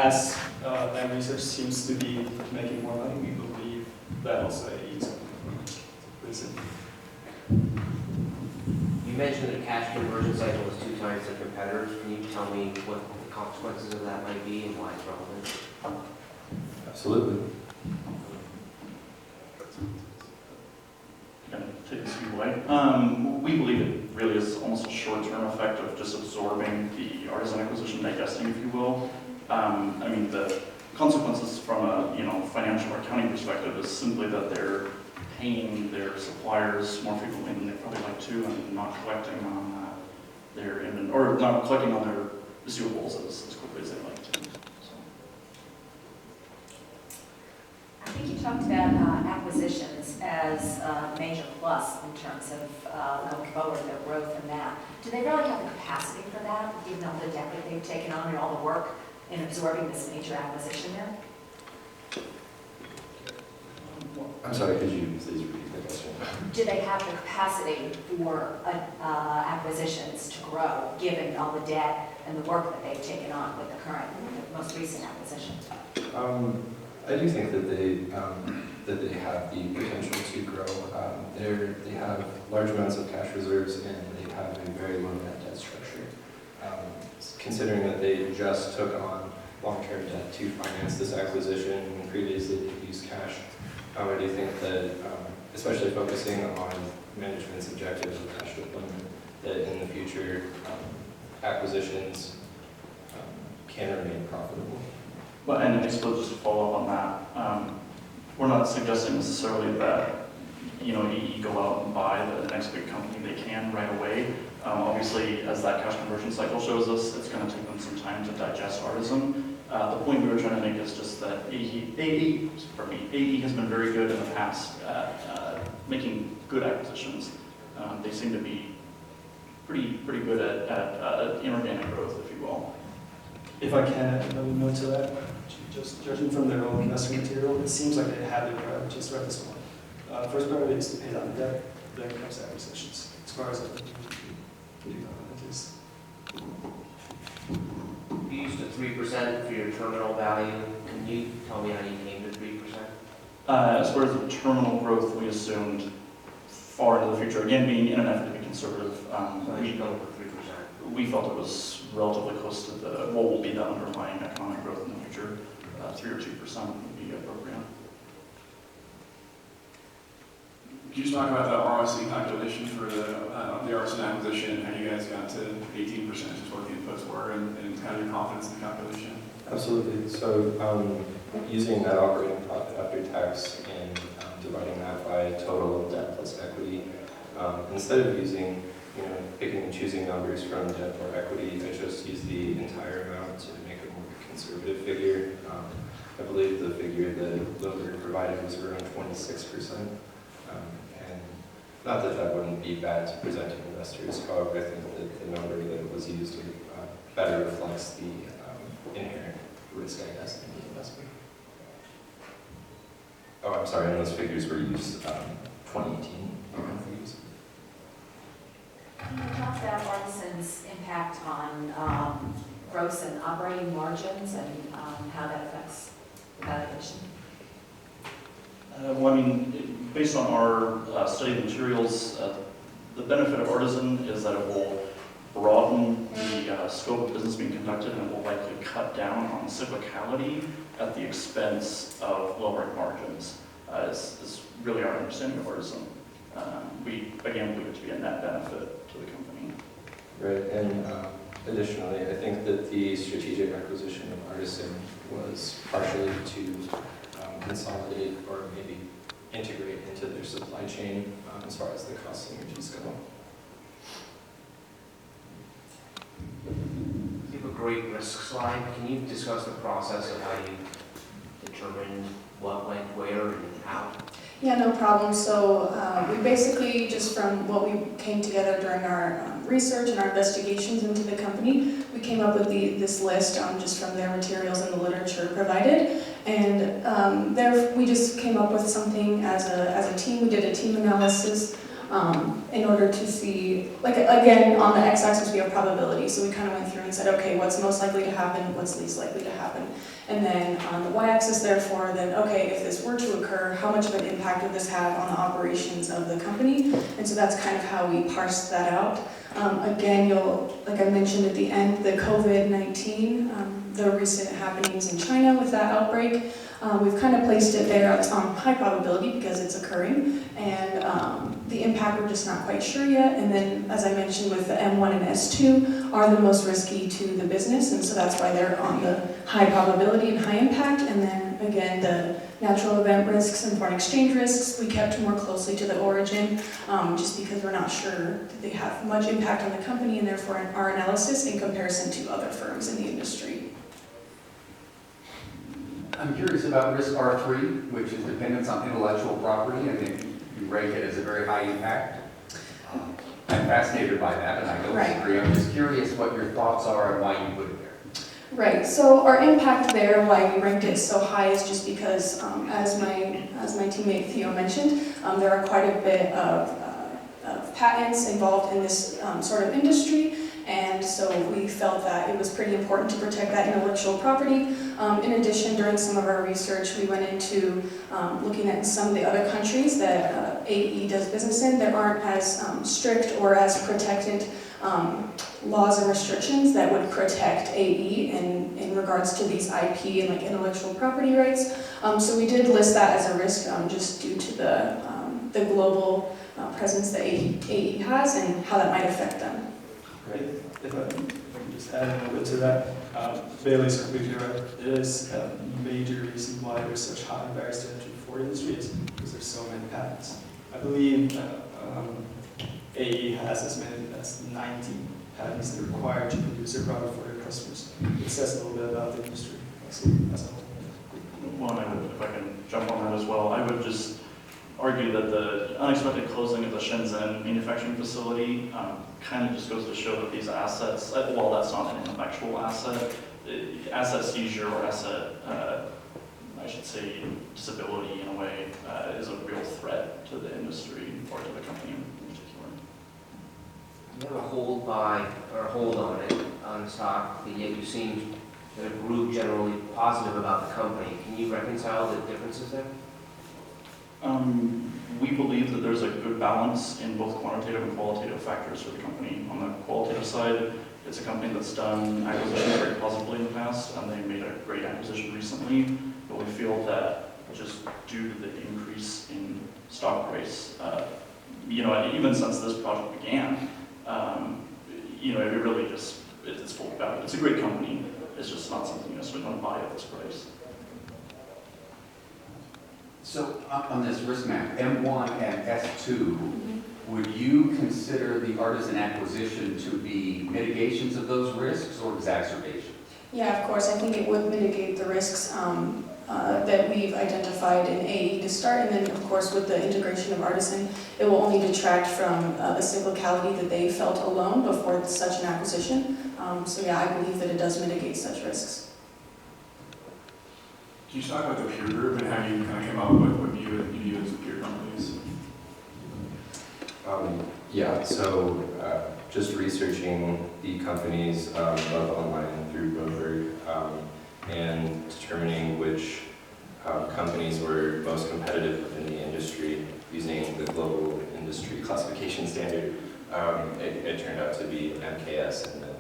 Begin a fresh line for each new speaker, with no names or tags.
as land research seems to be making more money, we believe that also eats reason.
You mentioned that the cash conversion cycle is 2 times the competitors. Can you tell me what the consequences of that might be and why it's relevant?
Absolutely.
Going to take this away. We believe it really is almost a short-term effect of just absorbing the artisan acquisition digesting, if you will. I mean, the consequences from a financial or accounting perspective is simply that they're paying their suppliers more frequently than they probably like to, and not collecting on their or not collecting on their receivables as quickly as they like to. So.
I think you talked about acquisitions as a major plus in terms of going forward, their growth and that. Do they really have the capacity for that, given all the debt that they've taken on and all the work in absorbing this major acquisition there?
I'm sorry, could you please repeat the question?
Do they have the capacity for acquisitions to grow, given all the debt and the work that they've taken on with the most recent acquisition?
I do think that they have the potential to grow. They have large amounts of cash reserves and they have a very low net debt structure. Considering that they just took on long-term debt to finance this acquisition, and previously they used cash, I do think that, especially focusing on management's objectives of cash deployment, that in the future acquisitions can remain profitable.
But and I suppose just to follow up on that, we're not suggesting necessarily that EE go out and buy the next big company they can right away. Obviously, as that cash conversion cycle shows us, it's going to take them some time to digest Artisan. The point we were trying to make is just that AE has been very good in the past at making good acquisitions. They seem to be pretty good at inorganic growth, if you will.
If I can add another note to that, just judging from their own investing material, it seems like they have their priorities right this one. First priority is to pay down the debt, then comes acquisitions, as far as I can do at least.
You used a 3% for your terminal value. Can you tell me how you came to 3%?
As far as the terminal growth, we assumed far into the future. Again, being in an effort to be conservative, we felt it was relatively close to what will be the underlying economic growth in the future. 3 or 2% would be appropriate.
Could you just talk about the ROIC calculation for the Artisan acquisition and how you guys got to 18%, just what the inputs were, and kind of your confidence in the calculation?
Absolutely. So using net operating profit after tax and dividing that by total debt plus equity, instead of using, picking and choosing numbers from debt or equity, I just use the entire amount to make a more conservative figure. I believe the figure that Wilbur provided was around 26%. And not that that wouldn't be bad to present to investors, however, I think that the number that was used better reflects the inherent risk, I guess, in the investment. Oh, I'm sorry, and those figures were used 2018 figures.
Can you talk about Artisan's impact on gross and operating margins and how that affects the valuation?
Well, I mean, based on our study materials, the benefit of Artisan is that it will broaden the scope of business being conducted, and it will likely cut down on cyclicality at the expense of lowering margins. Is really our understanding of Artisan. We, again, believe it to be a net benefit to the company.
Right, and additionally, I think that the strategic acquisition of Artisan was partially to consolidate or maybe integrate into their supply chain as far as the cost synergies go.
You have a great risk slide. Can you discuss the process of how you determined what went where and how?
Yeah, no problem. So we basically, just from what we came together during our research and our investigations into the company, we came up with this list just from their materials and the literature provided. And there we just came up with something as a team. We did a team analysis in order to see, like, again, on the x-axis we have probability, so we kind of went through and said, okay, what's most likely to happen, what's least likely to happen. And then on the y-axis, therefore, then, okay, if this were to occur, how much of an impact would this have on the operations of the company? And so that's kind of how we parsed that out. Again, like I mentioned at the end, the COVID-19, the recent happenings in China with that outbreak, we've kind of placed it there on high probability because it's occurring, and the impact we're just not quite sure yet. And then, as I mentioned, with the M1 and S2 are the most risky to the business, and so that's why they're on the high probability and high impact. And then again, the natural event risks and foreign exchange risks, we kept more closely to the origin, just because we're not sure that they have much impact on the company, and therefore our analysis in comparison to other firms in the industry.
I'm curious about risk R3, which is dependence on intellectual property. I think you rank it as a very high impact. I'm fascinated by that, and I don't disagree. I'm just curious what your thoughts are and why you put it there.
Right, so our impact there, why we ranked it so high, is just because, as my teammate Theo mentioned, there are quite a bit of patents involved in this sort of industry, and so we felt that it was pretty important to protect that intellectual property. In addition, during some of our research, we went into looking at some of the other countries that AE does business in that aren't as strict or as protected laws and restrictions that would protect AE in regards to these IP and like intellectual property rights. So we did list that as a risk just due to the global presence that AE has and how that might affect them.
Great. If I can just add a little bit to that, Bailey's completely right. It is a major reason why there's such high barriers to entry for industries because there's so many patents. I believe AE has as many as 90 patents that are required to produce their product for their customers. It says a little bit about the industry as a whole.
Well, if I can jump on that as well, I would just argue that the unexpected closing of the Shenzhen manufacturing facility kind of just goes to show that these assets, while that's not an intellectual asset, asset seizure or asset, I should say, disability in a way, is a real threat to the industry or to the company in particular.
You have a hold on it, on the stock, but yet you seem to group generally positive about the company. Can you reconcile the differences there?
We believe that there's a good balance in both quantitative and qualitative factors for the company. On the qualitative side, it's a company that's done acquisitions very positively in the past, and they made a great acquisition recently, but we feel that just due to the increase in stock price, even since this project began, it really just, it's full value. It's a great company, it's just not something you necessarily want to buy at this price.
So on this risk map, M1 and S2, would you consider the artisan acquisition to be mitigations of those risks or exacerbations?
Yeah, of course. I think it would mitigate the risks that we've identified in AE to start, and then, of course, with the integration of artisan, it will only detract from the cyclicality that they felt alone before such an acquisition. So yeah, I believe that it does mitigate such risks.
Can you talk about the peer group and how you kind of came up with what you view as peer companies?
Yeah, so just researching the companies both online and through Bloomberg and determining which companies were most competitive within the industry using the global industry classification standard, it turned out to be MKS and then